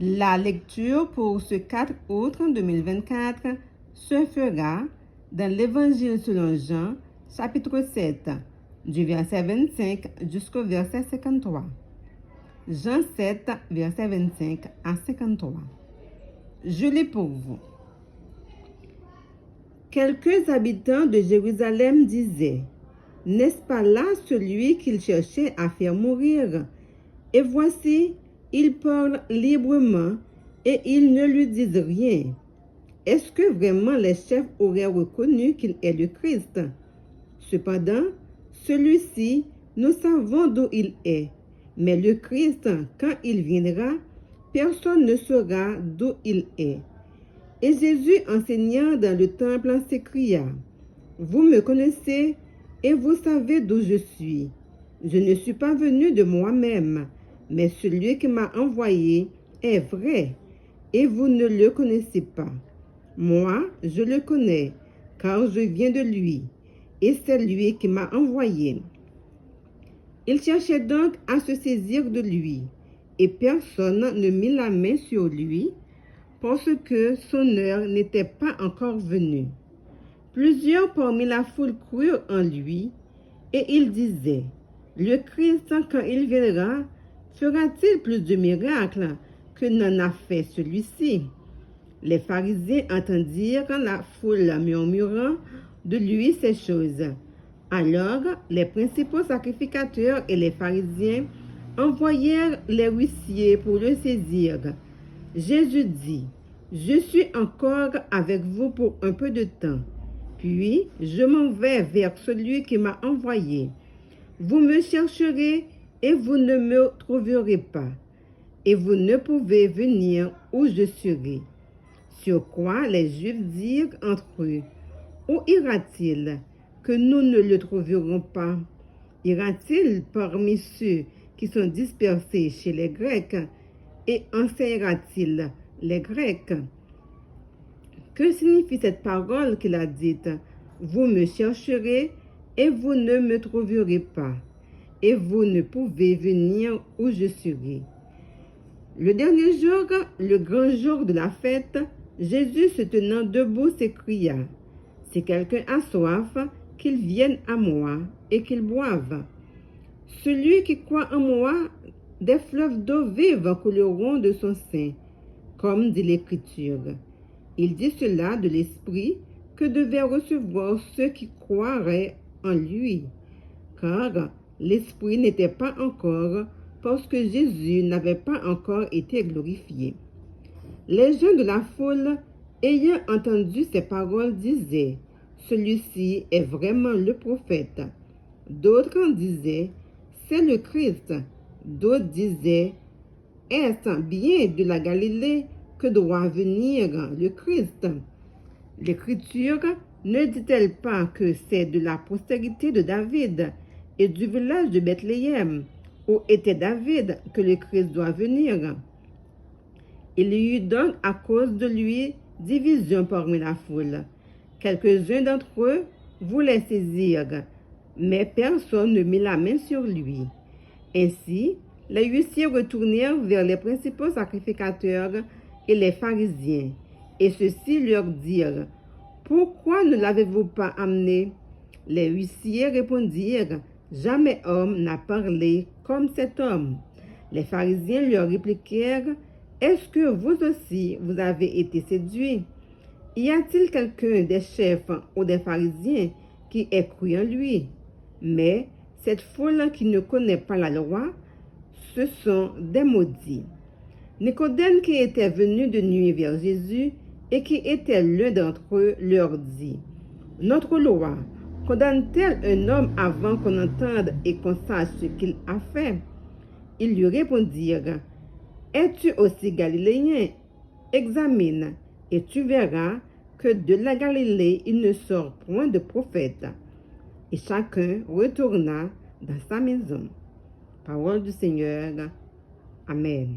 La lecture pour ce 4 août 2024 se fera dans l'Évangile selon Jean, chapitre 7, du verset 25 jusqu'au verset 53. Jean 7, verset 25 à 53. Je lis pour vous. Quelques habitants de Jérusalem disaient, « N'est-ce pas là celui qu'ils cherchaient à faire mourir? Et voici, il parle librement et ils ne lui disent rien. Est-ce que vraiment les chefs auraient reconnu qu'il est le Christ? Cependant, celui-ci, nous savons d'où il est. Mais le Christ, quand il viendra, personne ne saura d'où il est. » Et Jésus, enseignant dans le temple, s'écria, « Vous me connaissez et vous savez d'où je suis. Je ne suis pas venu de moi-même, mais celui qui m'a envoyé est vrai, et vous ne le connaissez pas. Moi, je le connais, car je viens de lui, et c'est lui qui m'a envoyé. » Il cherchait donc à se saisir de lui, et personne ne mit la main sur lui, parce que son heure n'était pas encore venue. Plusieurs parmi la foule crurent en lui, et ils disaient, « Le Christ, quand il viendra, fera-t-il plus de miracles que n'en a fait celui-ci? » Les pharisiens entendirent la foule murmurant de lui ces choses. Alors les principaux sacrificateurs et les pharisiens envoyèrent les huissiers pour le saisir. Jésus dit, « Je suis encore avec vous pour un peu de temps, puis je m'en vais vers celui qui m'a envoyé. Vous me chercherez et vous ne me trouverez pas, et vous ne pouvez venir où je serai. » Sur quoi les Juifs dirent entre eux, « Où ira-t-il que nous ne le trouverons pas? Ira-t-il parmi ceux qui sont dispersés chez les Grecs et enseignera-t-il les Grecs? » Que signifie cette parole qu'il a dite? « Vous me chercherez et vous ne me trouverez pas, et vous ne pouvez venir où je serai. » Le dernier jour, le grand jour de la fête, Jésus se tenant debout s'écria, « Si quelqu'un a soif, qu'il vienne à moi et qu'il boive. Celui qui croit en moi, des fleuves d'eau vive couleront de son sein, comme dit l'Écriture. » Il dit cela de l'Esprit que devaient recevoir ceux qui croiraient en lui, car l'Esprit n'était pas encore, parce que Jésus n'avait pas encore été glorifié. Les gens de la foule, ayant entendu ces paroles, disaient, « Celui-ci est vraiment le prophète. » D'autres disaient, « C'est le Christ. » D'autres disaient, « Est-ce bien de la Galilée que doit venir le Christ? » L'Écriture ne dit-elle pas que c'est de la postérité de David et du village de Bethléem, où était David, que le Christ doit venir? Il y eut donc à cause de lui division parmi la foule. Quelques-uns d'entre eux voulaient saisir, mais personne ne mit la main sur lui. Ainsi, les huissiers retournèrent vers les principaux sacrificateurs et les pharisiens, et ceux-ci leur dirent, « Pourquoi ne l'avez-vous pas amené? » Les huissiers répondirent, « Jamais homme n'a parlé comme cet homme. » Les pharisiens leur répliquèrent, « Est-ce que vous aussi vous avez été séduits? Y a-t-il quelqu'un des chefs ou des pharisiens qui ait cru en lui? » Mais cette foule qui ne connaît pas la loi, ce sont des maudits. Nicodème, qui était venu de nuit vers Jésus et qui était l'un d'entre eux, leur dit, « Notre loi condamne-t-elle un homme avant qu'on entende et qu'on sache ce qu'il a fait? » Ils lui répondirent, « Es-tu aussi galiléen? Examine, et tu verras que de la Galilée il ne sort point de prophète. » Et chacun retourna dans sa maison. Parole du Seigneur. Amen.